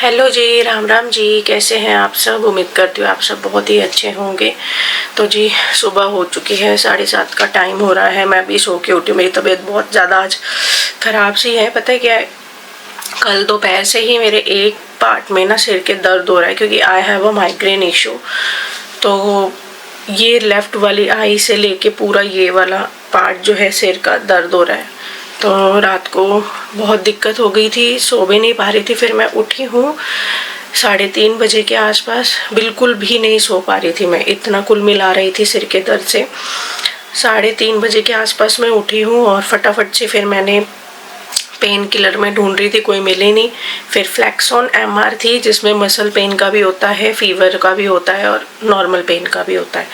Hello जी, राम राम जी। कैसे हैं आप सब? उम्मीद करती हूँ आप सब बहुत ही अच्छे होंगे। तो जी, सुबह हो चुकी है, 7:30 का टाइम हो रहा है। मैं भी सो के उठी। मेरी तबीयत बहुत ज़्यादा आज ख़राब सी है। पता है क्या है, कल दोपहर से ही मेरे एक पार्ट में ना सिर के दर्द हो रहा है, क्योंकि I have a migraine issue. तो ये लेफ्ट वाली आई से लेके पूरा ये वाला पार्ट जो है सिर का दर्द हो रहा है। तो रात को बहुत दिक्कत हो गई थी, सो भी नहीं पा रही थी। फिर मैं उठी हूँ 3:30 बजे के आसपास। बिल्कुल भी नहीं सो पा रही थी मैं, इतना कुल मिला रही थी सिर के दर्द से। 3:30 बजे के आसपास मैं उठी हूँ और फटाफट से फिर मैंने पेन किलर में ढूंढ रही थी, कोई मिले नहीं। फिर फ्लैक्सोन एमआर थी, जिसमें मसल पेन का भी होता है, फीवर का भी होता है और नॉर्मल पेन का भी होता है।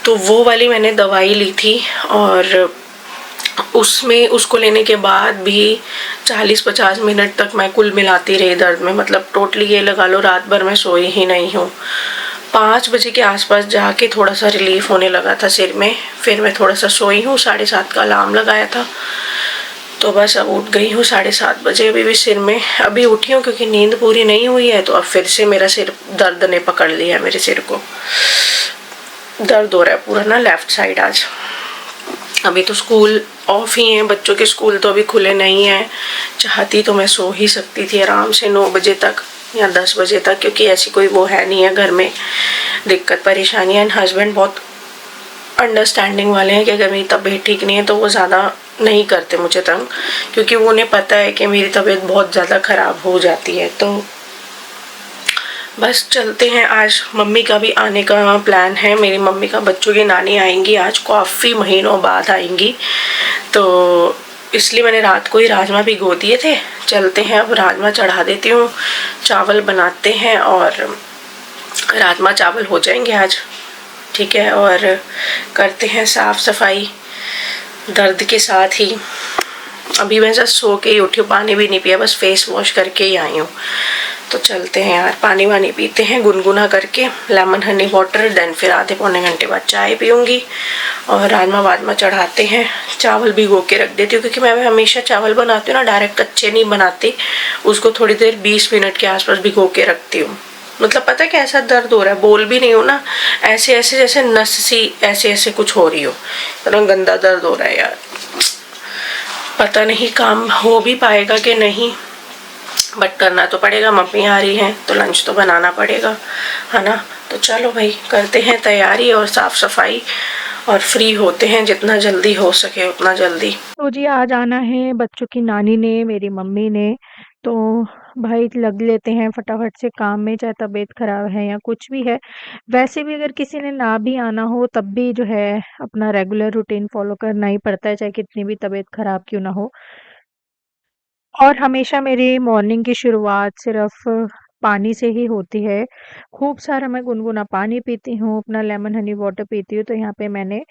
तो वो वाली मैंने दवाई ली थी और उसमें उसको लेने के बाद भी 40-50 मिनट तक मैं कुल मिलाती रही दर्द में। मतलब टोटली ये लगा लो रात भर मैं सोई ही नहीं हूँ। 5 बजे के आसपास जाके थोड़ा सा रिलीफ होने लगा था सिर में। फिर मैं थोड़ा सा सोई हूँ, 7:30 का अलार्म लगाया था। तो बस अब उठ गई हूँ 7:30 बजे। अभी भी सिर में अभी उठी हूँ, क्योंकि नींद पूरी नहीं हुई है। तो अब फिर से मेरा सिर दर्द ने पकड़ लिया है। मेरे सिर को दर्द हो रहा है पूरा ना, लेफ्ट साइड आज। अभी तो स्कूल ऑफ ही हैं, बच्चों के स्कूल तो अभी खुले नहीं हैं। चाहती तो मैं सो ही सकती थी आराम से 9 बजे तक या 10 बजे तक, क्योंकि ऐसी कोई वो है नहीं है घर में दिक्कत परेशानी है। हस्बैंड बहुत अंडरस्टैंडिंग वाले हैं कि अगर मेरी तबीयत ठीक नहीं है तो वो ज़्यादा नहीं करते मुझे तंग, क्योंकि वो उन्हें पता है कि मेरी तबीयत बहुत ज़्यादा ख़राब हो जाती है। तो बस चलते हैं। आज मम्मी का भी आने का प्लान है। मेरी मम्मी का बच्चों की नानी आएंगी आज, काफ़ी महीनों बाद आएंगी। तो इसलिए मैंने रात को ही राजमा भिगो दिए थे। चलते हैं, अब राजमा चढ़ा देती हूँ, चावल बनाते हैं और राजमा चावल हो जाएंगे आज। ठीक है, और करते हैं साफ सफाई दर्द के साथ ही। अभी मैं जस्ट सो के ही उठी हूँ, पानी भी नहीं पिया, बस फेस वॉश करके ही आई हूँ। तो चलते हैं यार, पानी वानी पीते हैं गुनगुना करके, लेमन हनी वाटर। देन फिर आधे पौने घंटे बाद चाय पीऊँगी और राजमा वाजमा चढ़ाते हैं। चावल भिगो के रख देती हूँ, क्योंकि मैं हमेशा चावल बनाती हूँ ना, डायरेक्ट कच्चे नहीं बनाती। उसको थोड़ी देर 20 मिनट के आसपास भिगो के रखती हूँ। मतलब पता है कैसा दर्द हो रहा है, बोल भी नहीं हो ना, ऐसे ऐसे जैसे नस सी ऐसे ऐसे कुछ हो रही हो। इतना गंदा दर्द हो रहा है यार। पता नहीं काम हो भी पाएगा कि नहीं, बट करना तो पड़ेगा। मम्मी आ रही हैं तो लंच तो बनाना पड़ेगा, है ना। तो चलो भाई, करते हैं तैयारी और साफ सफाई और फ्री होते हैं जितना जल्दी हो सके उतना जल्दी। तो जी, आज आना है बच्चों की नानी ने, मेरी मम्मी ने। तो भाई लग लेते हैं फटाफट से काम में, चाहे तबीयत खराब है या कुछ भी है। वैसे भी अगर किसी ने ना भी आना हो तब भी जो है अपना रेगुलर रूटीन फॉलो करना ही पड़ता है, चाहे कितनी भी तबीयत खराब क्यों ना हो। और हमेशा मेरी मॉर्निंग की शुरुआत सिर्फ पानी से ही होती है। खूब सारा मैं गुनगुना पानी पीती हूँ, अपना लेमन हनी वाटर पीती हूँ। तो यहाँ पे मैंने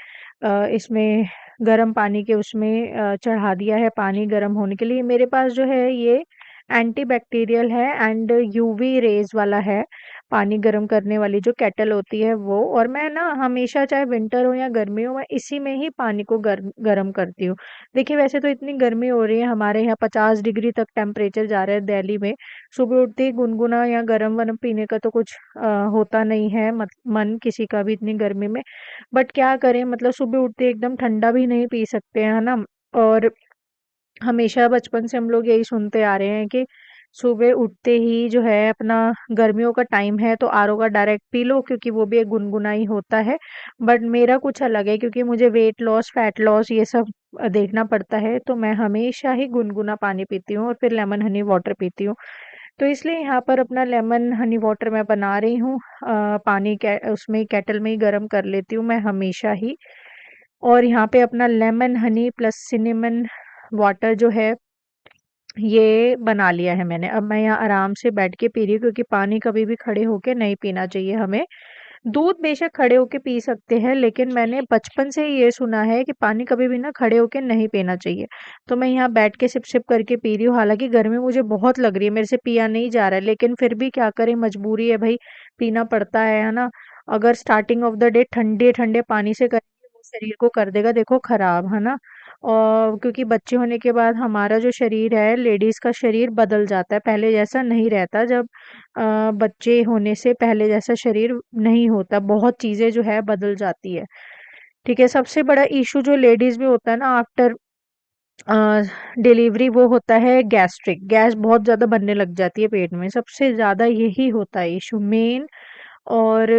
इसमें गर्म पानी के उसमें चढ़ा दिया है पानी गर्म होने के लिए। मेरे पास जो है ये एंटीबैक्टीरियल है एंड यूवी रेज़ वाला है, पानी गर्म करने वाली जो केटल होती है वो। और मैं ना हमेशा चाहे विंटर हो या गर्मी हो, मैं इसी में ही पानी को गर्म करती हूँ। देखिए, वैसे तो इतनी गर्मी हो रही है, हमारे यहाँ 50 डिग्री तक टेम्परेचर जा रहा है दिल्ली में। सुबह उठते ही गुनगुना या गरम-वरम पीने का तो कुछ होता नहीं है मन किसी का भी इतनी गर्मी में। बट क्या करें, मतलब सुबह उठते ही एकदम ठंडा भी नहीं पी सकते हैं, है ना? और हमेशा बचपन से हम लोग यही सुनते आ रहे हैं कि सुबह उठते ही जो है अपना, गर्मियों का टाइम है तो आरओ का डायरेक्ट पी लो, क्योंकि वो भी एक गुनगुना ही होता है। बट मेरा कुछ अलग है, क्योंकि मुझे वेट लॉस फैट लॉस ये सब देखना पड़ता है। तो मैं हमेशा ही गुनगुना पानी पीती हूँ और फिर लेमन हनी वाटर पीती हूँ। तो इसलिए यहाँ पर अपना लेमन हनी वाटर मैं बना रही हूँ, पानी उसमें केटल में ही गर्म कर लेती हूँ मैं हमेशा ही। और यहाँ पे अपना lemon Honey plus cinnamon water जो है ये बना लिया है मैंने। अब मैं यहाँ आराम से बैठ के पी रही हूँ, क्योंकि पानी कभी भी खड़े होके नहीं पीना चाहिए हमें। दूध बेशक खड़े होके पी सकते हैं, लेकिन मैंने बचपन से ही ये सुना है कि पानी कभी भी ना खड़े होके नहीं पीना चाहिए। तो मैं यहाँ बैठ के सिप सिप करके पी रही हूँ। हालांकि गर्मी मुझे बहुत लग रही है, मेरे से पिया नहीं जा रहा है, लेकिन फिर भी क्या करें, मजबूरी है भाई, पीना पड़ता है ना। अगर स्टार्टिंग ऑफ द डे ठंडे ठंडे पानी से करेंगे वो शरीर को कर देगा देखो खराब, है ना। और क्योंकि बच्चे होने के बाद हमारा जो शरीर है, लेडीज़ का शरीर बदल जाता है, पहले जैसा नहीं रहता। जब बच्चे होने से पहले जैसा शरीर नहीं होता, बहुत चीज़ें जो है बदल जाती है। ठीक है, सबसे बड़ा इशू जो लेडीज़ में होता है ना आफ्टर डिलीवरी, वो होता है गैस्ट्रिक। गैस बहुत ज़्यादा बनने लग जाती है पेट में, सबसे ज़्यादा यही होता है इशू मेन। और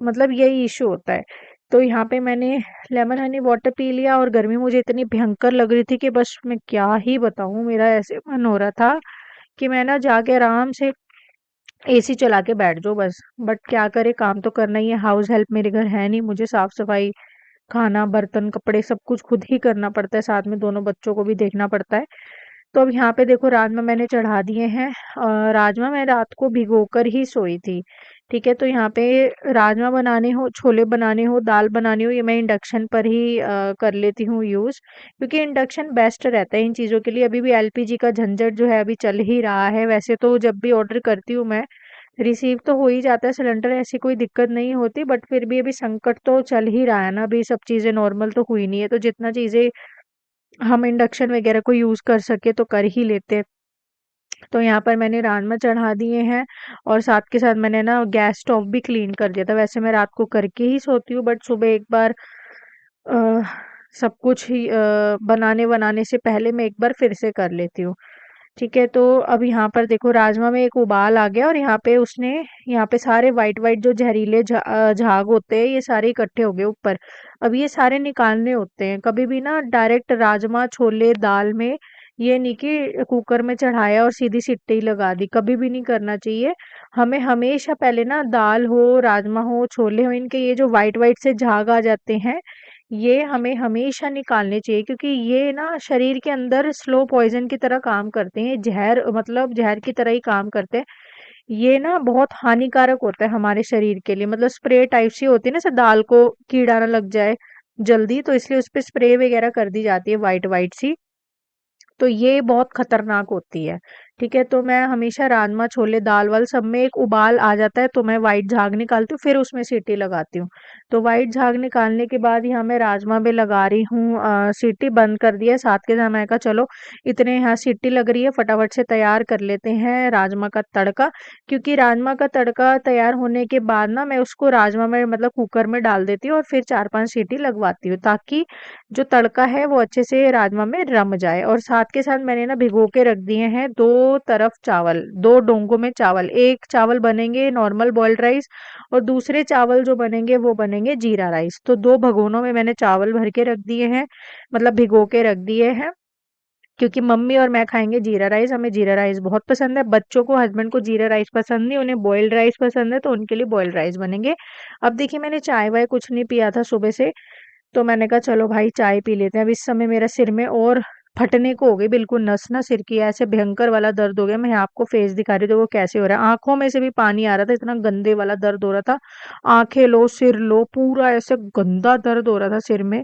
मतलब यही इशू होता है। तो यहाँ पे मैंने लेमन हनी वाटर पी लिया, और गर्मी मुझे इतनी भयंकर लग रही थी कि बस मैं क्या ही बताऊँ, मेरा ऐसे मन हो रहा था कि मैं ना जाके आराम से एसी चला के बैठ जाऊँ बस। बट क्या करे, काम तो करना ही है, हाउस हेल्प मेरे घर है नहीं, मुझे साफ सफाई, खाना, बर्तन, कपड़े सब कुछ खुद ही करना पड़ता है, साथ में दोनों बच्चों को भी देखना पड़ता है। तो अब यहाँ पे देखो राजमा मैंने चढ़ा दिए हैं। राजमा मैं रात को भिगोकर ही सोई थी। ठीक है, तो यहाँ पे राजमा बनाने हो, छोले बनाने हो, दाल बनानी हो, ये मैं इंडक्शन पर ही कर लेती हूँ यूज़, क्योंकि इंडक्शन बेस्ट रहता है इन चीज़ों के लिए। अभी भी एलपीजी का झंझट जो है अभी चल ही रहा है। वैसे तो जब भी ऑर्डर करती हूँ मैं, रिसीव तो हो ही जाता है सिलेंडर, ऐसी कोई दिक्कत नहीं होती, बट फिर भी अभी संकट तो चल ही रहा है ना, अभी सब चीज़ें नॉर्मल तो हुई नहीं है, तो जितना चीज़ें हम इंडक्शन वगैरह को यूज़ कर सके तो कर ही लेते हैं। तो यहाँ पर मैंने राजमा चढ़ा दिए हैं, और साथ के साथ मैंने ना गैस स्टोव भी क्लीन कर दिया था। वैसे मैं रात को करके ही सोती हूँ, बट सुबह एक बार अ, सब कुछ ही बनाने बनाने से पहले मैं एक बार फिर से कर लेती हूँ। ठीक है, तो अब यहाँ पर देखो राजमा में एक उबाल आ गया, और यहाँ पे उसने, यहाँ पे सारे वाइट वाइट जो जहरीले झाग होते हैं ये सारे इकट्ठे हो गए ऊपर। अब ये सारे निकालने होते हैं। कभी भी ना डायरेक्ट राजमा, छोले, दाल में ये नहीं कि कुकर में चढ़ाया और सीधी सीटी लगा दी, कभी भी नहीं करना चाहिए। हमें हमेशा पहले ना दाल हो, राजमा हो, छोले हो, इनके ये जो वाइट वाइट से झाग आ जाते हैं, ये हमें हमेशा निकालने चाहिए, क्योंकि ये ना शरीर के अंदर स्लो पॉइजन की तरह काम करते हैं, जहर, मतलब जहर की तरह ही काम करते हैं। ये ना बहुत हानिकारक होता है हमारे शरीर के लिए, मतलब स्प्रे टाइप सी होती है ना, जैसे दाल को कीड़ा ना लग जाए जल्दी, तो इसलिए उस पे स्प्रे वगैरह कर दी जाती है वाइट वाइट सी। तो ये बहुत खतरनाक होती है। ठीक है, तो मैं हमेशा राजमा, छोले, दाल वाल सब में एक उबाल आ जाता है तो मैं वाइट झाग निकालती हूँ, फिर उसमें सीटी लगाती हूँ। तो वाइट झाग निकालने के बाद यहाँ मैं राजमा में लगा रही हूँ सीटी बंद कर दिया है। साथ के साथ मैं कहा चलो इतने यहाँ सीटी लग रही है, फटाफट से तैयार कर लेते हैं राजमा का तड़का। क्योंकि राजमा का तड़का तैयार होने के बाद ना मैं उसको राजमा में, मतलब कुकर में डाल देती हूँ, और फिर 4-5 सीटी लगवाती हूँ, ताकि जो तड़का है वो अच्छे से राजमा में रम जाए। और साथ के साथ मैंने ना भिगो के रख दिए हैं दो तरफ चावल, दो डोंगों में चावल। एक चावल बनेंगे नॉर्मल बॉइल्ड राइस, और दूसरे चावल जो बनेंगे वो बनेंगे जीरा राइस। तो दो भगोनों में मैंने चावल भर के रख दिए हैं, मतलब भिगो के रख दिए हैं। क्योंकि मम्मी और मैं खाएंगे जीरा राइस, हमें जीरा राइस बहुत पसंद है। बच्चों को, हस्बैंड को जीरा राइस पसंद नहीं, उन्हें बॉइल्ड राइस पसंद है, तो उनके लिए बॉइल्ड राइस बनेंगे। अब देखिए मैंने चाय वाय कुछ नहीं पिया था सुबह से, तो मैंने कहा चलो भाई चाय पी लेते हैं। अब इस समय मेरा सिर में और फटने को हो गई, बिल्कुल नस ना सिर की ऐसे भयंकर वाला दर्द हो गया। मैं आपको फेस दिखा रही थी वो कैसे हो रहा है, आंखों में से भी पानी आ रहा था, इतना गंदे वाला दर्द हो रहा था। आंखें लो, सिर लो, पूरा ऐसे गंदा दर्द हो रहा था सिर में,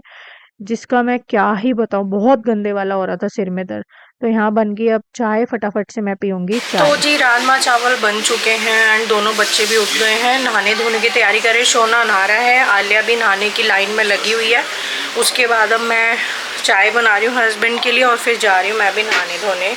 जिसका मैं क्या ही बताऊं, बहुत गंदे वाला हो रहा था सिर में दर्द। तो यहाँ बन गई अब चाय, फटाफट से मैं पीऊंगी तो चाय। जी राजमा चावल बन चुके हैं, एंड दोनों बच्चे भी उठ गए हैं, नहाने धोने की तैयारी कर रहे। सोना नहा रहा है, आलिया भी नहाने की लाइन में लगी हुई है। उसके बाद अब मैं चाय बना रही हूँ हस्बैंड के लिए, और फिर जा रही हूँ मैं भी नहाने धोने।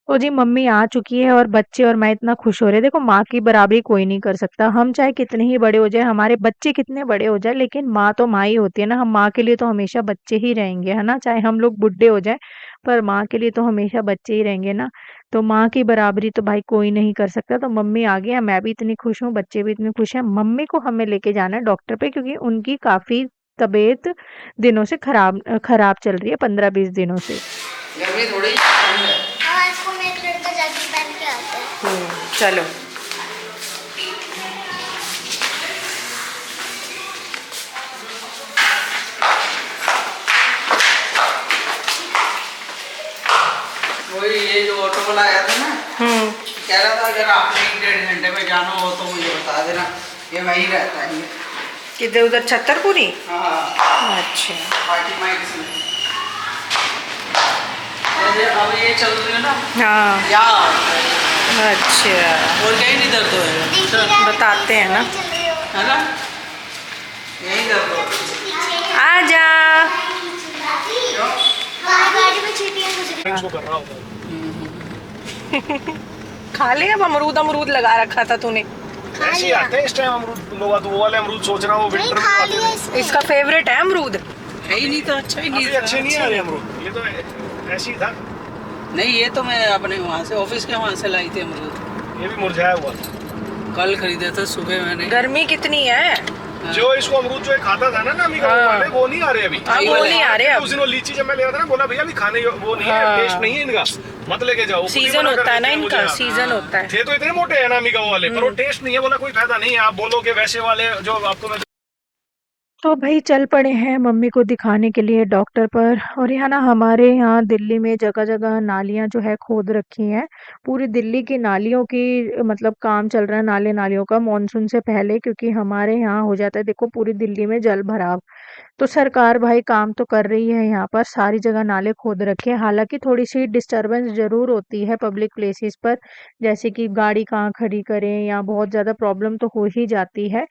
तो जी मम्मी आ चुकी है, और बच्चे और मैं इतना खुश हो रहे हैं। देखो माँ की बराबरी कोई नहीं कर सकता, हम चाहे कितने ही बड़े हो जाए, हमारे बच्चे कितने बड़े हो जाए, लेकिन माँ तो माँ ही होती है ना। हम माँ के लिए तो हमेशा बच्चे ही रहेंगे, है ना, चाहे हम लोग बुढ़े हो जाए, पर माँ के लिए तो हमेशा बच्चे ही रहेंगे ना। तो माँ की बराबरी तो भाई कोई नहीं कर सकता। तो मम्मी आ गई है, मैं भी इतनी खुश हूँ, बच्चे भी इतने खुश हैं। मम्मी को हमें लेके जाना है डॉक्टर पे, क्योंकि उनकी काफी तबीयत दिनों से खराब खराब चल रही है, 15-20 दिनों से। गर्मी थोड़ी ठंड है। हाँ, इसको में एक लड़का जैकेट पहन के आता है। चलो वही, ये जो ऑटो वाला आया था ना, कह रहा था अगर आपने 1-1.5 घंटे में जाना हो तो मुझे बता देना, ये वहीं रहता है। किधर उधर छतरपुरी? हाँ। अच्छा, पार्टी माइक्स में। अब ये चल रही है ना। हाँ यार। अच्छा, और कहीं नहीं दर्द होएगा, बताते हैं ना, है ना, यही दर्द हो। आजा। गाड़ी में चींटियां गुजरी। इसको कर रहा होगा। खा ले अब अमरूद अमरूद लगा रखा था तूने। ऐसे ही आते हैं इस टाइम अमरूद लोग, तो वो वाले अमरूद सोच रहा हूँ नहीं विंटर में खा आते लिया हैं। इसने। इसका फेवरेट है अमरूद। है ही नहीं तो अच्छा ही नहीं अभी अच्छे नहीं आ रहे अमरूद, ये तो ऐसे ही था। नहीं, ये तो मैं अपने वहाँ से ऑफिस के वहाँ से लाई थी अमरूद। ये भी मुरझाया हुआ था। कल खरीदे थे सुबह मैंने। गर्मी कितनी है। जो इसको अमरूद जो खाता था ना नामी का वो वाले, वो नहीं आ रहे अभी। अब वो नहीं आ रहे अब। उस दिन वो लीची जब मैं ले रहा था ना, बोला भैया अभी खाने वो नहीं है, हाँ। टेस्ट नहीं है इनका, मत लेके जाओ। सीजन होता है ना इनका, सीजन होता है। थे तो इतने मोटे हैं नामी का वो वाले, पर वो टेस्ट नहीं है, बोला कोई फायदा नहीं है, आप बोलोगे वैसे वाले जो आपको मैं। तो भाई चल पड़े हैं मम्मी को दिखाने के लिए डॉक्टर पर। और यहाँ ना हमारे यहाँ दिल्ली में जगह जगह नालियाँ जो है खोद रखी हैं। पूरी दिल्ली की नालियों की मतलब काम चल रहा है, नाले नालियों का, मॉनसून से पहले, क्योंकि हमारे यहाँ हो जाता है देखो पूरी दिल्ली में जल भराव। तो सरकार भाई काम तो कर रही है, यहाँ पर सारी जगह नाले खोद रखे हैं। हालांकि थोड़ी सी डिस्टरबेंस जरूर होती है पब्लिक प्लेसेस पर, जैसे कि गाड़ी कहाँ खड़ी करें या बहुत ज़्यादा प्रॉब्लम तो हो ही जाती है।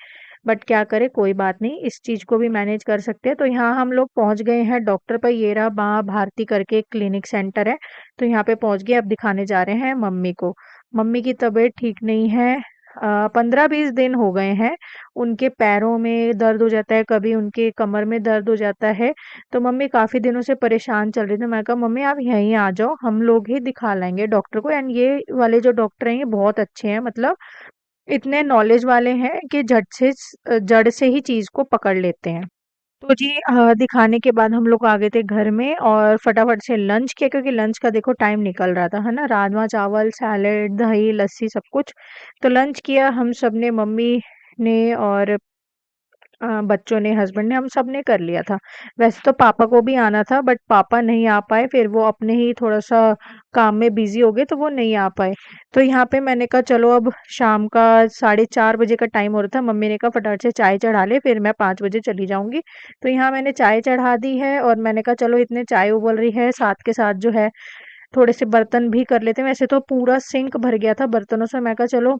बट क्या करें, कोई बात नहीं, इस चीज को भी मैनेज कर सकते हैं। तो यहाँ हम लोग पहुंच गए हैं डॉक्टर पर। ये रहा माँ भारती करके एक क्लिनिक सेंटर है, तो यहाँ पे पहुंच गए। अब दिखाने जा रहे हैं मम्मी को। मम्मी की तबीयत ठीक नहीं है। 15-20 दिन हो गए हैं। उनके पैरों में दर्द हो जाता है, कभी उनके कमर में दर्द हो जाता है। तो मम्मी काफी दिनों से परेशान चल रही थी। मैं कहा मम्मी आप यहीं आ जाओ, हम लोग ही दिखा लाएंगे डॉक्टर को। एंड ये वाले जो डॉक्टर हैं ये बहुत अच्छे हैं, मतलब इतने नॉलेज वाले हैं कि झट से जड़ से ही चीज को पकड़ लेते हैं। तो जी दिखाने के बाद हम लोग आ गए थे घर में और फटाफट से लंच किया, क्योंकि लंच का देखो टाइम निकल रहा था, है ना, राजमा चावल सैलेड दही लस्सी सब कुछ। तो लंच किया हम सब ने, मम्मी ने और बच्चों ने, हस्बैंड ने, हम सब ने कर लिया था। वैसे तो पापा को भी आना था बट पापा नहीं आ पाए, फिर वो अपने ही थोड़ा सा काम में बिजी हो गए तो वो नहीं आ पाए। तो यहाँ पे मैंने कहा चलो अब शाम का 4:30 बजे का टाइम हो रहा था। मम्मी ने कहा फटाफट से चाय चढ़ा ले, फिर मैं 5 बजे चली जाऊंगी। तो यहाँ मैंने चाय चढ़ा दी है और मैंने कहा चलो इतने चाय उबल रही है, साथ के साथ जो है थोड़े से बर्तन भी कर लेते हैं। वैसे तो पूरा सिंक भर गया था बर्तनों से, मैं कहा चलो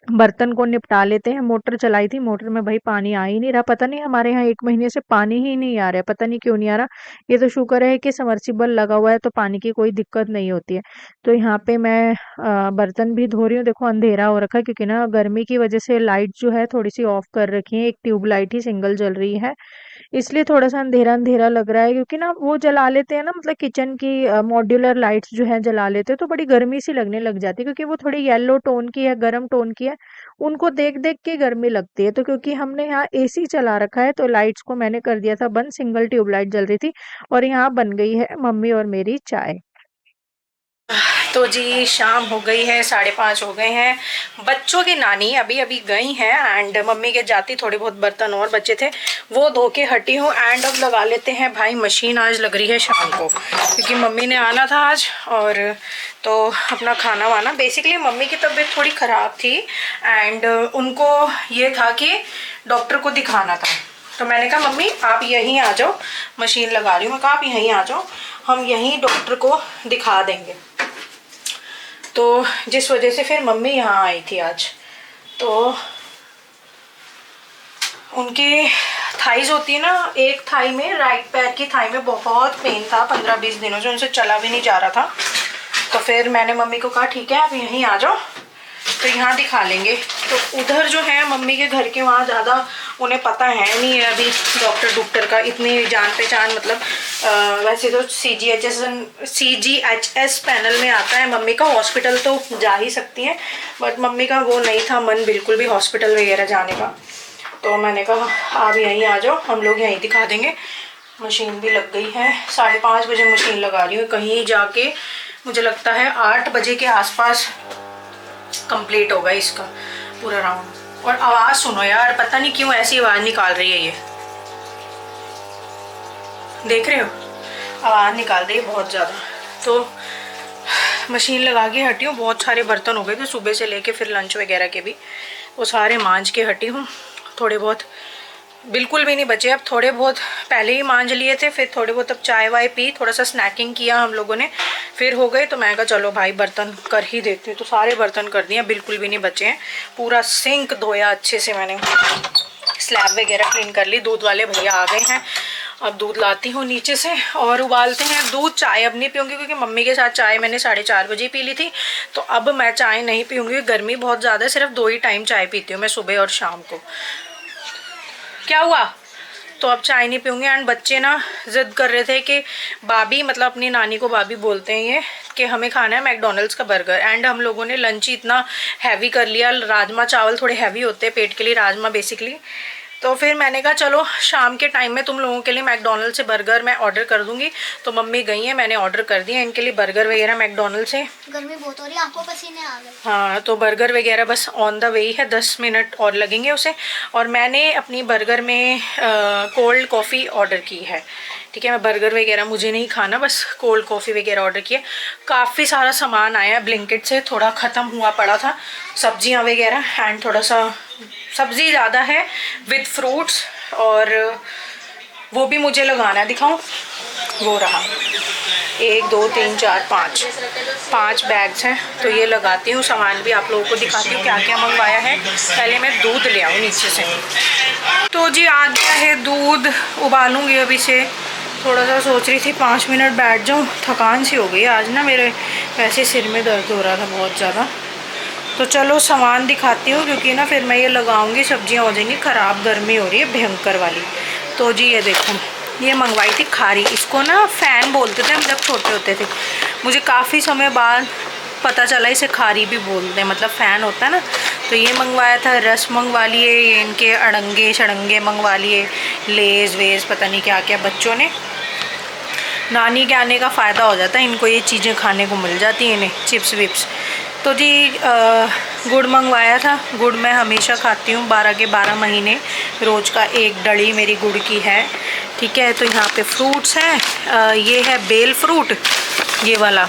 बर्तन को निपटा लेते हैं। मोटर चलाई थी, मोटर में भाई पानी आ ही नहीं रहा, पता नहीं हमारे यहाँ 1 महीने से पानी ही नहीं आ रहा है, पता नहीं क्यों नहीं आ रहा। ये तो शुक्र है कि समर्सिबल लगा हुआ है तो पानी की कोई दिक्कत नहीं होती है। तो यहाँ पे मैं बर्तन भी धो रही हूँ। देखो अंधेरा हो रखा है, क्योंकि ना गर्मी की वजह से लाइट जो है थोड़ी सी ऑफ कर रखी है, एक ट्यूब लाइट ही सिंगल जल रही है, इसलिए थोड़ा सा अंधेरा अंधेरा लग रहा है। क्योंकि ना वो जला लेते हैं ना, मतलब किचन की मॉड्यूलर लाइट्स जो है जला लेते हैं तो बड़ी गर्मी सी लगने लग जाती है, क्योंकि वो थोड़ी येलो टोन की है, गर्म टोन की है, उनको देख देख के गर्मी लगती है। तो क्योंकि हमने यहाँ एसी चला रखा है तो लाइट्स को मैंने कर दिया था बंद, सिंगल ट्यूब लाइट जल रही थी। और यहाँ बन गई है मम्मी और मेरी चाय। तो जी शाम हो गई है, 5:30 हो गए हैं। बच्चों की नानी अभी अभी गई हैं एंड मम्मी के जाती थोड़े बहुत बर्तन और बचे थे वो धो के हटी हूँ। एंड अब लगा लेते हैं भाई मशीन, आज लग रही है शाम को क्योंकि मम्मी ने आना था आज। और तो अपना खाना वाना, बेसिकली मम्मी की तबीयत थोड़ी ख़राब थी एंड उनको ये था कि डॉक्टर को दिखाना था। तो मैंने कहा मम्मी आप यहीं आ जाओ, मशीन लगा रही हूँ, मैं कहा आप यहीं आ जाओ, हम यहीं डॉक्टर को दिखा देंगे। तो जिस वजह से फिर मम्मी यहाँ आई थी आज। तो उनकी थाइज होती है ना, एक थाई में, राइट पैर की थाई में बहुत पेन था 15-20 दिनों से, उनसे चला भी नहीं जा रहा था। तो फिर मैंने मम्मी को कहा ठीक है आप यहीं आ जाओ, तो यहाँ दिखा लेंगे। तो उधर जो है मम्मी के घर के वहाँ ज़्यादा उन्हें पता है नहीं है अभी डॉक्टर का, इतनी जान पहचान, मतलब वैसे तो CGHS पैनल में आता है मम्मी का, हॉस्पिटल तो जा ही सकती हैं, बट मम्मी का वो नहीं था मन बिल्कुल भी हॉस्पिटल वगैरह जाने का। तो मैंने कहा आप यहीं आ जाओ, हम लोग यहीं दिखा देंगे। मशीन भी लग गई है, 5:30 बजे मशीन लगा रही हूँ, कहीं जाके मुझे लगता है 8 बजे के आसपास कंप्लीट होगा इसका पूरा राउंड। और आवाज़ सुनो यार, पता नहीं क्यों ऐसी आवाज़ निकाल रही है ये, देख रहे हो आवाज़ निकाल रही है बहुत ज़्यादा। तो मशीन लगा के हटी हूँ, बहुत सारे बर्तन हो गए थे सुबह से लेके, फिर लंच वगैरह के भी वो सारे मांज के हटी हूँ। थोड़े बहुत बिल्कुल भी नहीं बचे, अब थोड़े बहुत पहले ही मांज लिए थे, फिर थोड़े बहुत अब चाय वाय पी, थोड़ा सा स्नैकिंग किया हम लोगों ने, फिर हो गए। तो मैं कहा चलो भाई बर्तन कर ही देती हूँ, तो सारे बर्तन कर दिए, बिल्कुल भी नहीं बचे हैं। पूरा सिंक धोया अच्छे से मैंने, स्लैब वगैरह क्लीन कर ली। दूध वाले भैया आ गए हैं अब दूध लाती हूँ नीचे से और उबालते हैं दूध। चाय अब नहीं पीऊँगी क्योंकि मम्मी के साथ चाय मैंने 4:30 बजे पी ली थी, तो अब मैं चाय नहीं पीऊँगी। गर्मी बहुत ज़्यादा है, सिर्फ 2 ही टाइम चाय पीती हूँ मैं, सुबह और शाम को। क्या हुआ? तो अब चाय नहीं पीऊँगी। एंड बच्चे ना ज़िद कर रहे थे कि भाभी, मतलब अपनी नानी को भाभी बोलते हैं ये, कि हमें खाना है मैकडोनल्ड्स का बर्गर। एंड हम लोगों ने लंच ही इतना हैवी कर लिया, राजमा चावल थोड़े हैवी होते हैं पेट के लिए, राजमा बेसिकली। तो फिर मैंने कहा चलो शाम के टाइम में तुम लोगों के लिए मैकडोनल्ड से बर्गर मैं ऑर्डर कर दूंगी। तो मम्मी गई है, मैंने ऑर्डर कर दिया इनके लिए बर्गर वगैरह मैकडोनल्ड से। गर्मी बहुत हो रही है, आंखों पसीने आ गए। हाँ, तो बर्गर वगैरह बस ऑन द वे है, 10 मिनट और लगेंगे उसे। और मैंने अपनी बर्गर में कोल्ड कॉफ़ी ऑर्डर की है। ठीक है, मैं बर्गर वगैरह मुझे नहीं खाना, बस कोल्ड कॉफ़ी वगैरह ऑर्डर किया। काफ़ी सारा सामान आया ब्लिंकिट से, थोड़ा ख़त्म हुआ पड़ा था, सब्जियां वगैरह। एंड थोड़ा सा सब्ज़ी ज़्यादा है विद फ्रूट्स, और वो भी मुझे लगाना है। दिखाऊं? वो रहा 1 2 3 4 5 बैग्स हैं, तो ये लगाती हूँ। सामान भी आप लोगों को दिखाती हूँ क्या क्या मंगवाया है। पहले मैं दूध ले आऊँ नीचे से। तो जी आ गया है दूध, उबालूँगी अभी से। थोड़ा सा सोच रही थी 5 मिनट बैठ जाऊँ, थकान सी हो गई आज ना, मेरे वैसे सिर में दर्द हो रहा था बहुत ज़्यादा। तो चलो सामान दिखाती हूँ, क्योंकि ना फिर मैं ये लगाऊंगी सब्जियां हो जाएंगी ख़राब, गर्मी हो रही है भयंकर वाली। तो जी ये देखो, ये मंगवाई थी खारी। इसको ना फ़ैन बोलते थे हम जब छोटे होते थे, मुझे काफ़ी समय बाद पता चला इसे खारी भी बोलते हैं, मतलब फ़ैन होता है ना। तो ये मंगवाया था। रस मंगवा लिए, ये इनके अड़ंगे शड़ंगे मंगवा लिए, लेज़ वेज़ पता नहीं क्या क्या बच्चों ने। नानी के आने का फ़ायदा हो जाता है, इनको ये चीज़ें खाने को मिल जाती हैं, इन्हें चिप्स विप्स। तो जी गुड़ मंगवाया था। गुड़ मैं हमेशा खाती हूँ, 12 के 12 महीने रोज़ का 1 डली मेरी गुड़ की है। ठीक है, तो यहाँ पे फ्रूट्स हैं। ये है बेल फ्रूट, ये वाला,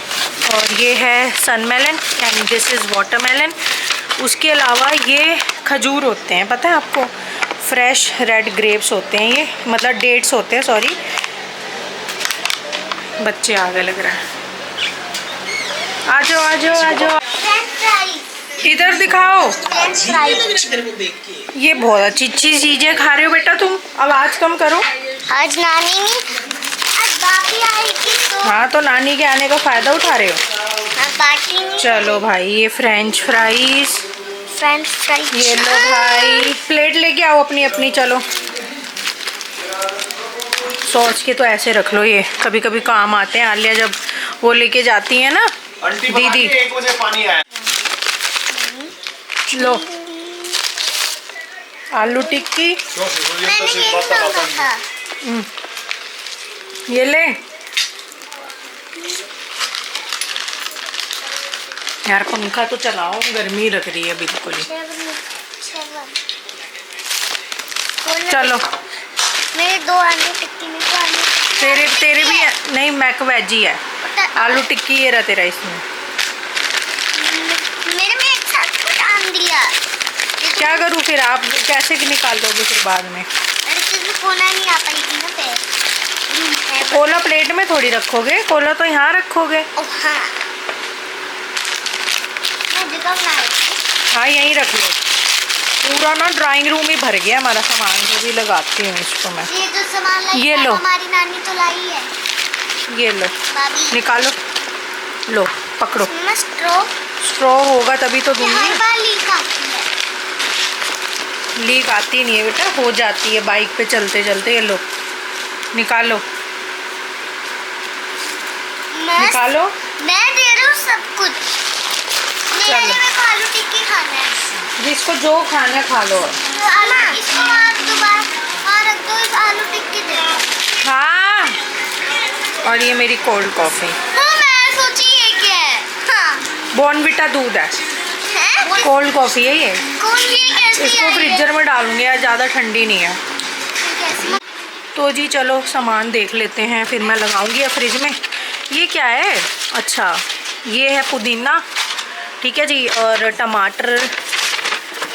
और ये है सनमेलन एंड दिस इज़ वाटरमेलन। उसके अलावा ये खजूर होते हैं, पता है आपको, फ्रेश रेड ग्रेप्स होते हैं ये, मतलब डेट्स होते हैं, सॉरी। बच्चे आ गए लग रहा है। आ जाओ आ जाओ आ जाओ, इधर दिखाओ। ये बहुत अच्छी अच्छी चीजें खा रहे हो बेटा तुम, आवाज कम करो। आज नानी नहीं, आज बाकी आएगी तो। हाँ, तो नानी के आने का फायदा उठा रहे हो। बाकी नहीं। चलो भाई, ये फ्रेंच फ्राइज, फ्रेंच फ्राइज। ये लो भाई, प्लेट लेके आओ अपनी अपनी। चलो सोच के तो ऐसे रख लो, ये कभी कभी काम आते हैं। आलिया जब वो लेके जाती है ना दीदी। 1 बजे पानी आया। लो आलू टिक्की, मैंने ये मांगा था। ये ले यार, पंखा तो चलाओ, गर्मी लग रही है बिल्कुल ही। चलो मेरे 2 आलू टिक्की में तो आलू। तेरे भी है? नहीं, मैक वेजी है। आलू टिक्की ये रहा तेरा इसमें। मेरे में एक साथ तो डाल दिया। क्या करूँ फिर, आप कैसे निकाल दोगे फिर बाद में? मेरे से कोला नहीं आ पाएगी ना पे। कोला प्लेट में थोड़ी रखोगे, कोला तो यहाँ रखोगे। ओ हाँ, मैं जगह बना रही हूँ। हाँ, यहीं रख लो। पूरा ना ड्राइंग रूम ही भर गया हमारा सामान, जो भी लगाती हूँ इसको मैं। ये जो सामान लाई ये है, लो। हमारी नानी तो लाई है। ये लो, भाभी निकालो, लो पकड़ो। इसमें स्ट्रॉ स्ट्रॉ होगा तभी तो हर दूंगी। बार लीक आती है। लीक आती नहीं है बेटा, हो जाती है बाइक पे चलते चलते। ये लो, निकालो निकालो। मैं दे रही हूँ सब कुछ। चलो। मेरे को आलू टिक्की खाना है। जिसको जो खाना है खा लो। तो आलू इसको आप दोबारा और रख दो, इस आलू टिक्की दे दो। हाँ, और ये मेरी कोल्ड कॉफ़ी। हाँ, मैं सोची ये क्या है। हाँ, बॉर्नविटा दूध है, है? कोल्ड कॉफ़ी है ये। कौन ये कैसी इसको आई है? फ्रीजर में डालूंगी यार, ज़्यादा ठंडी नहीं है। कैसी? तो जी चलो सामान देख लेते हैं, फिर मैं लगाऊंगी या फ्रिज में। ये क्या है? अच्छा, ये है पुदीना, ठीक है जी, और टमाटर।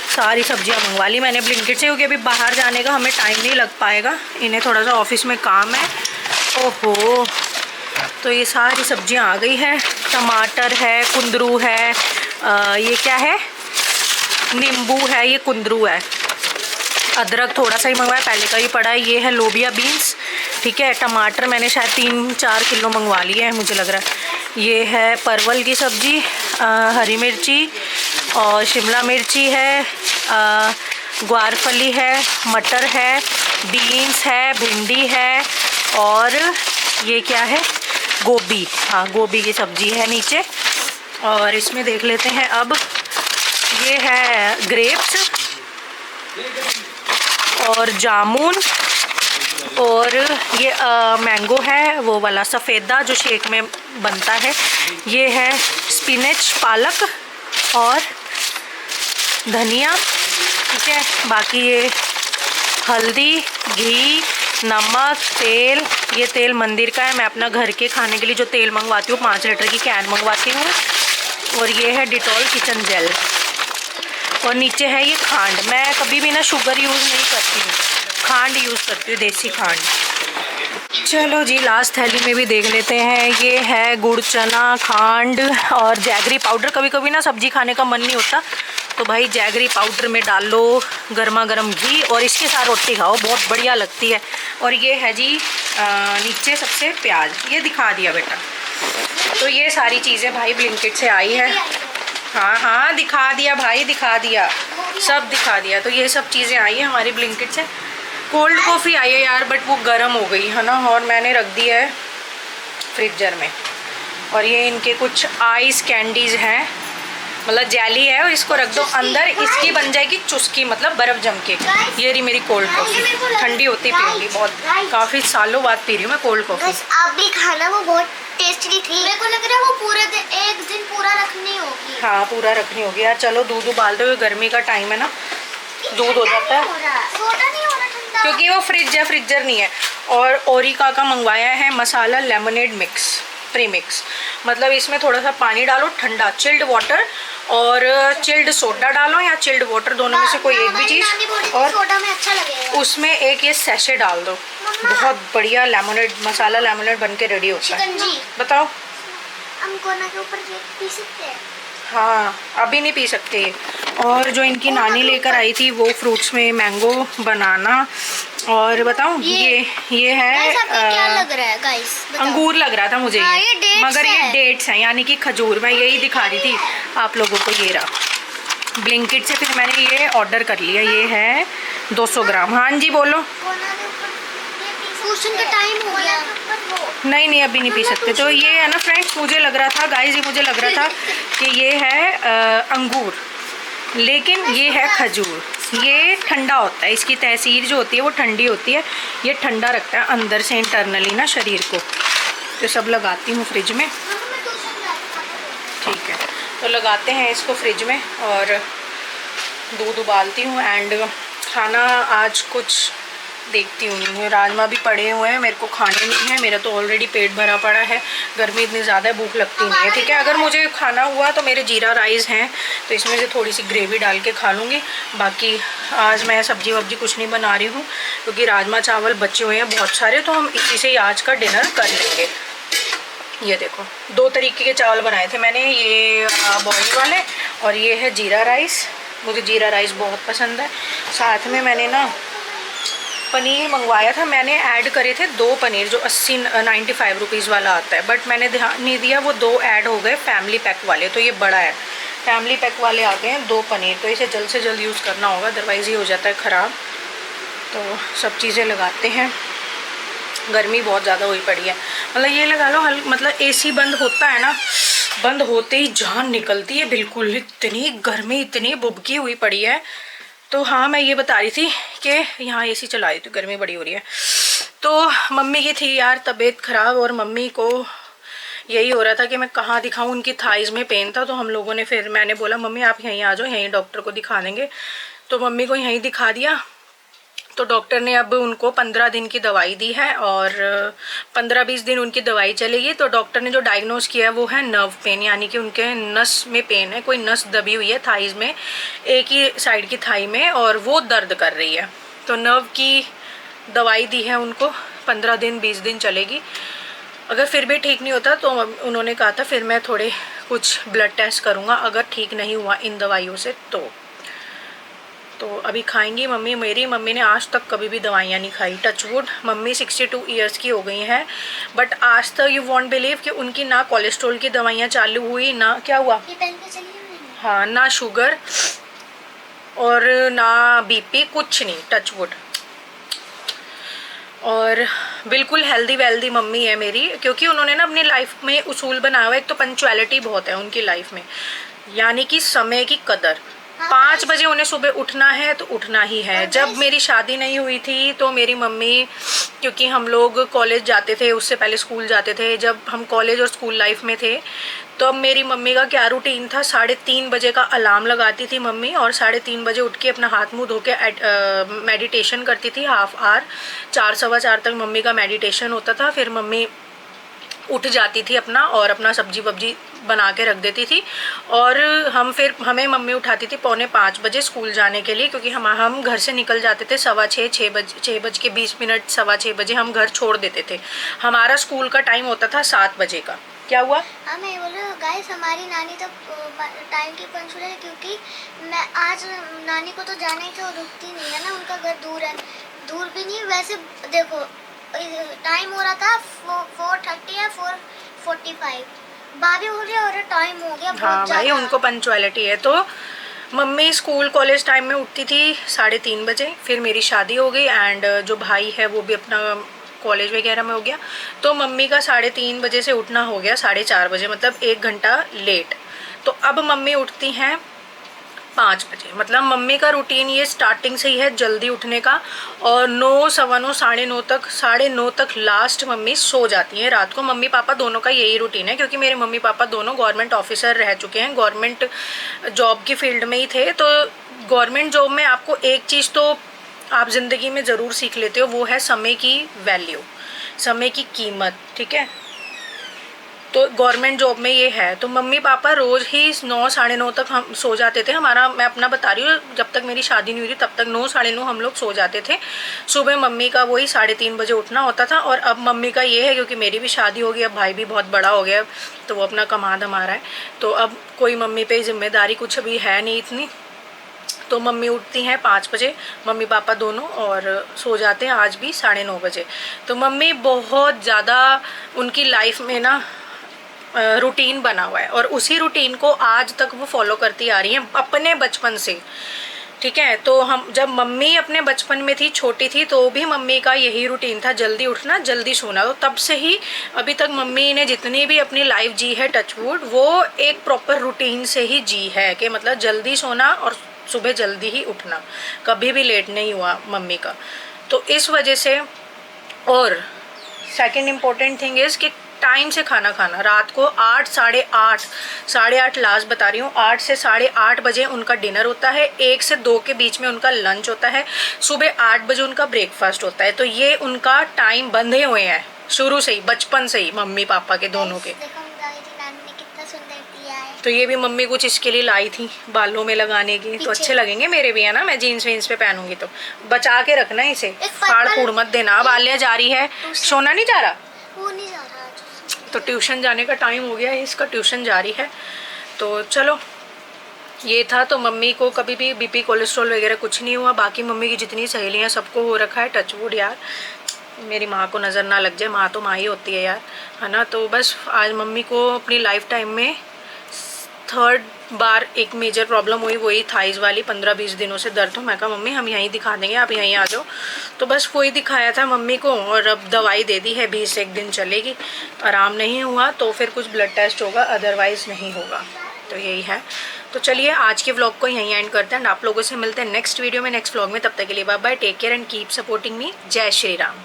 सारी सब्जियां मंगवा ली मैंने ब्लिंकिट से, क्योंकि अभी बाहर जाने का हमें टाइम नहीं लग पाएगा, इन्हें थोड़ा सा ऑफिस में काम है। ओहो, तो ये सारी सब्जियां आ गई है। टमाटर है, कुंदरू है, ये क्या है, नींबू है, ये कुंदरू है। अदरक थोड़ा सा ही मंगवाया, पहले का ही पड़ा है। ये है लोबिया बीन्स, ठीक है। टमाटर मैंने शायद 3-4 किलो मंगवा लिए हैं मुझे लग रहा है। ये है परवल की सब्ज़ी, हरी मिर्ची और शिमला मिर्ची है, ग्वारफली है, मटर है, बीन्स है, भिंडी है और ये क्या है, गोभी। हाँ, गोभी की सब्ज़ी है नीचे। और इसमें देख लेते हैं अब, ये है ग्रेप्स और जामुन और ये मैंगो है, वो वाला सफ़ेदा जो शेक में बनता है। ये है स्पिनच, पालक और धनिया, ठीक है। बाकी ये हल्दी, घी, नमक, तेल। ये तेल मंदिर का है, मैं अपना घर के खाने के लिए जो तेल मंगवाती हूँ 5 लीटर की कैन मंगवाती हूँ। और ये है डिटॉल किचन जेल और नीचे है ये खांड। मैं कभी भी ना शुगर यूज़ नहीं करती हूँ, खांड यूज़ करती हूँ, देसी खांड। चलो जी, लास्ट थैली में भी देख लेते हैं। ये है गुड़ चना, खांड और जैगरी पाउडर। कभी कभी ना सब्जी खाने का मन नहीं होता तो भाई जैगरी पाउडर में डाल लो गर्मा गर्म घी और इसके साथ रोटी खाओ, बहुत बढ़िया लगती है। और ये है जी नीचे सबसे प्याज, ये दिखा दिया बेटा। तो ये सारी चीज़ें भाई ब्लिंकिट से आई है। हाँ हाँ दिखा दिया भाई, दिखा दिया, सब दिखा दिया। तो ये सब चीज़ें आई है हमारी ब्लिंकिट से। कोल्ड कॉफ़ी आई है यार, बट वो गर्म हो गई है ना, और मैंने रख दी है फ्रिजर में। और ये इनके कुछ आइस कैंडीज़ हैं, मतलब जेली है, और इसको रख दो अंदर, इसकी बन जाएगी चुस्की, मतलब बर्फ़ जम के। ये रही मेरी कोल्ड कॉफ़ी, ठंडी होती पीऊँगी, बहुत काफ़ी सालों बाद पी रही हूँ मैं कोल्ड कॉफ़ी। आप भी खाना, वो बहुत टेस्टी थी। मेरे को लग रहा है वो पूरे दिन, एक दिन पूरा रखनी होगी। हाँ पूरा रखनी होगी यार। चलो दूध उबाल दो, गर्मी का टाइम है ना, दूध हो जाता है, सोडा नहीं हो रहा ठंडा, क्योंकि वो फ्रिज है, फ्रिजर नहीं है। और ओरिका का मंगवाया है मसाला लेमनेड मिक्स, प्रीमिक्स। मतलब इसमें थोड़ा सा पानी डालो ठंडा, चिल्ड वाटर, और चिल्ड सोडा डालो या चिल्ड वाटर, दोनों में से कोई एक भी चीज़। और सोडा में अच्छा लगेगा। उसमें एक ये सैशे डाल दो, बहुत बढ़िया लेमनेड, मसाला लेमनेड बन के रेडी होता है। शिकंजी बताओ, हम कोना के ऊपर पी सकते हैं? हाँ अभी नहीं पी सकते। और जो इनकी नानी लेकर आई थी वो फ्रूट्स में मैंगो, बनाना, और बताऊं ये है क्या लग रहा है गाइस? अंगूर लग रहा था मुझे, हाँ, ये dates मगर ये है। डेट्स हैं, यानी कि खजूर। मैं यही दिखा रही थी आप लोगों को। ये रहा ब्लिंकिट से, फिर मैंने ये ऑर्डर कर लिया। ये है 200 ग्राम। हाँ जी बोलो। कोना के ऊपर ट्यूशन का टाइम हो गया। नहीं नहीं अभी नहीं पी सकते। तो ये है ना फ्रेंड्स, मुझे लग रहा था गाइस, ये मुझे लग रहा था कि ये है अंगूर, लेकिन ये है खजूर। ये ठंडा होता है, इसकी तहसीर जो होती है वो ठंडी होती है, ये ठंडा रखता है अंदर से इंटरनली ना शरीर को। तो सब लगाती हूँ फ्रिज में, ठीक है। तो लगाते हैं इसको फ्रिज में और दूध उबालती हूँ। एंड खाना आज कुछ देखती हूँ, राजमा भी पड़े हुए हैं, मेरे को खाने नहीं है, मेरा तो ऑलरेडी पेट भरा पड़ा है, गर्मी इतनी ज़्यादा भूख लगती नहीं है, ठीक है। अगर मुझे खाना हुआ तो मेरे जीरा राइस हैं, तो इसमें से थोड़ी सी ग्रेवी डाल के खा लूँगी। बाकी आज मैं सब्जी वब्जी कुछ नहीं बना रही हूँ, क्योंकि राजमा चावल बचे हुए हैं बहुत सारे, तो हम इसी से ही आज का डिनर कर लेंगे। ये देखो 2 तरीके के चावल बनाए थे मैंने, ये बॉयल वाले, और ये है जीरा राइस। मुझे जीरा राइस बहुत पसंद है। साथ में मैंने ना पनीर मंगवाया था, मैंने ऐड करे थे 2 पनीर, जो 95 रुपीज़ वाला आता है, बट मैंने ध्यान नहीं दिया, वो 2 ऐड हो गए फैमिली पैक वाले। तो ये बड़ा है, फैमिली पैक वाले आ गए हैं 2 पनीर, तो इसे जल्द से जल्द यूज़ करना होगा, अदरवाइज़ ये हो जाता है ख़राब। तो सब चीज़ें लगाते हैं, गर्मी बहुत ज़्यादा हुई पड़ी है, मतलब ये लगा लो मतलब एसी बंद होता है ना, बंद होते ही जान निकलती है बिल्कुल, इतनी गर्मी, इतनी बुबकी हुई पड़ी है। तो हाँ मैं ये बता रही थी कि यहाँ एसी चला रही थी, गर्मी बड़ी हो रही है। तो मम्मी की थी यार तबीयत ख़राब, और मम्मी को यही हो रहा था कि मैं कहाँ दिखाऊँ, उनकी थाइज़ में पेन था। तो हम लोगों ने, फिर मैंने बोला मम्मी आप यहीं आ जाओ, यहीं डॉक्टर को दिखा देंगे। तो मम्मी को यहीं दिखा दिया। तो डॉक्टर ने अब उनको 15 दिन की दवाई दी है, और 15-20 दिन उनकी दवाई चलेगी। तो डॉक्टर ने जो डायग्नोस किया है वो है नर्व पेन, यानी कि उनके नस में पेन है, कोई नस दबी हुई है थाइज़ में, एक ही साइड की थाई में, और वो दर्द कर रही है। तो नर्व की दवाई दी है उनको, 15 दिन 20 दिन चलेगी। अगर फिर भी ठीक नहीं होता तो उन्होंने कहा था फिर मैं थोड़े कुछ ब्लड टेस्ट करूँगा, अगर ठीक नहीं हुआ इन दवाइयों से तो अभी खाएंगी मम्मी। मेरी मम्मी ने आज तक कभी भी दवाइयाँ नहीं खाई, टचवुड। मम्मी 62 ईयर्स की हो गई हैं, बट आज तक यू वॉन्ट बिलीव कि उनकी ना कोलेस्ट्रॉल की दवाइयाँ चालू हुई, ना क्या हुआ, ये पहन के चली गई। हाँ, ना शुगर और ना बीपी, कुछ नहीं, टचवुड। और बिल्कुल हेल्दी वेल्दी मम्मी है मेरी, क्योंकि उन्होंने ना अपनी लाइफ में उसूल बनाया हुआ है। एक तो पंक्चुअलिटी बहुत है उनकी लाइफ में, यानी कि समय की कदर। 5 बजे उन्हें सुबह उठना है तो उठना ही है। जब मेरी शादी नहीं हुई थी तो मेरी मम्मी, क्योंकि हम लोग कॉलेज जाते थे, उससे पहले स्कूल जाते थे, जब हम कॉलेज और स्कूल लाइफ में थे तो मेरी मम्मी का क्या रूटीन था, 3:30 बजे का अलार्म लगाती थी मम्मी, और 3:30 बजे उठ के अपना हाथ मुंह धो के मेडिटेशन करती थी हाफ आवर। 4 सवा 4 तक मम्मी का मेडिटेशन होता था। फिर मम्मी उठ जाती थी अपना और अपना सब्जी वब्जी बना के रख देती थी, और हमें मम्मी उठाती थी 4:45 बजे स्कूल जाने के लिए, क्योंकि हम घर से निकल जाते थे 6:20, 6:20 बजे हम घर छोड़ देते थे। हमारा स्कूल का टाइम होता था 7 बजे का। क्या हुआ? हाँ, मैं बोल रही हूँ गाइस, हमारी नानी तो टाइम की पंक्चुअल है, क्योंकि मैं आज नानी को तो जाना ही था, रुकती नहीं है ना, उनका घर दूर है। दूर भी नहीं, वैसे देखो टाइम हो रहा था 4:30 या 4:45, भाभी बोल रही है और टाइम हो गया बहुत हाँ भाई, ज़्यादा। उनको पंक्चुअलिटी है। तो मम्मी स्कूल कॉलेज टाइम में उठती थी 3:30 बजे। फिर मेरी शादी हो गई एंड जो भाई है वो भी अपना कॉलेज वगैरह में हो गया, तो मम्मी का 3:30 बजे से उठना हो गया 4:30 बजे, मतलब 1 घंटा लेट। तो अब मम्मी उठती हैं 5 बजे। मतलब मम्मी का रूटीन ये स्टार्टिंग से ही है जल्दी उठने का, और 9, सवा 9, 9:30 तक लास्ट मम्मी सो जाती हैं रात को। मम्मी पापा दोनों का यही रूटीन है, क्योंकि मेरे मम्मी पापा दोनों गवर्नमेंट ऑफिसर रह चुके हैं, गवर्नमेंट जॉब की फील्ड में ही थे। तो गवर्नमेंट जॉब में आपको एक चीज़ तो आप ज़िंदगी में ज़रूर सीख लेते हो, वो है समय की वैल्यू, समय की कीमत, ठीक है। तो गवर्नमेंट जॉब में ये है। तो मम्मी पापा रोज़ ही 9, 9:30 तक हम सो जाते थे। हमारा, मैं अपना बता रही हूँ, जब तक मेरी शादी नहीं हुई थी तब तक 9, 9:30 हम लोग सो जाते थे। सुबह मम्मी का वही 3:30 बजे उठना होता था। और अब मम्मी का ये है, क्योंकि मेरी भी शादी हो गई, अब भाई भी बहुत बड़ा हो गया, तो वो अपना कमा धमा रहा है, तो अब कोई मम्मी पे जिम्मेदारी कुछ अभी है नहीं इतनी। तो मम्मी उठती हैं 5 बजे, मम्मी पापा दोनों, और सो जाते हैं आज भी 9:30 बजे। तो मम्मी बहुत ज़्यादा, उनकी लाइफ में ना रूटीन बना हुआ है, और उसी रूटीन को आज तक वो फॉलो करती आ रही हैं अपने बचपन से, ठीक है। तो हम, जब मम्मी अपने बचपन में थी, छोटी थी, तो भी मम्मी का यही रूटीन था, जल्दी उठना जल्दी सोना। तो तब से ही अभी तक मम्मी ने जितनी भी अपनी लाइफ जी है, टचवुड, वो एक प्रॉपर रूटीन से ही जी है, कि मतलब जल्दी सोना और सुबह जल्दी ही उठना, कभी भी लेट नहीं हुआ मम्मी का। तो इस वजह से, और सेकंड इम्पोर्टेंट थिंग इज़ कि टाइम से खाना खाना। रात को 8, 8:30 लास्ट बता रही हूँ, 8 से 8:30 बजे उनका डिनर होता है, 1 से 2 के बीच में उनका लंच होता है, सुबह 8 बजे उनका ब्रेकफास्ट होता है। तो ये उनका टाइम बंधे हुए हैं शुरू से ही, बचपन से ही, मम्मी पापा के दोनों के। देखो नानी ने कितना सुंदर दिया है। तो ये भी मम्मी कुछ इसके लिए लाई थी, बालों में लगाने की, तो अच्छे लगेंगे मेरे भी, है ना। मैं जीन्स वीन्स पे पहनूंगी तो बचा के रखना इसे, फाड़ फूड़ मत देना। अब आलिया जा रही है, सोना नहीं जा रहा, वो नहीं जा रहा आज। तो ट्यूशन जाने का टाइम हो गया है, इसका ट्यूशन जारी है। तो चलो, ये था। तो मम्मी को कभी भी बीपी कोलेस्ट्रॉल वगैरह कुछ नहीं हुआ। बाकी मम्मी की जितनी सहेलियां सबको हो रखा है, टचवुड यार, मेरी माँ को नज़र ना लग जाए, माँ तो माँ ही होती है यार, है ना। तो बस आज मम्मी को अपनी लाइफ टाइम में 3rd बार एक मेजर प्रॉब्लम हुई, वही थाइज़ वाली, 15-20 दिनों से दर्द हो। मैं कहा मम्मी हम यहीं दिखा देंगे, आप यहीं आ जाओ। तो बस वही दिखाया था मम्मी को, और अब दवाई दे दी है, 20-1 दिन चलेगी। आराम नहीं हुआ तो फिर कुछ ब्लड टेस्ट होगा, अदरवाइज़ नहीं होगा। तो यही है। तो चलिए आज के व्लॉग को यहीं एंड करते हैं, आप लोगों से मिलते हैं नेक्स्ट वीडियो में, नेक्स्ट व्लॉग में। तब तक के लिए bye bye, take care and keep supporting me. जय श्री राम।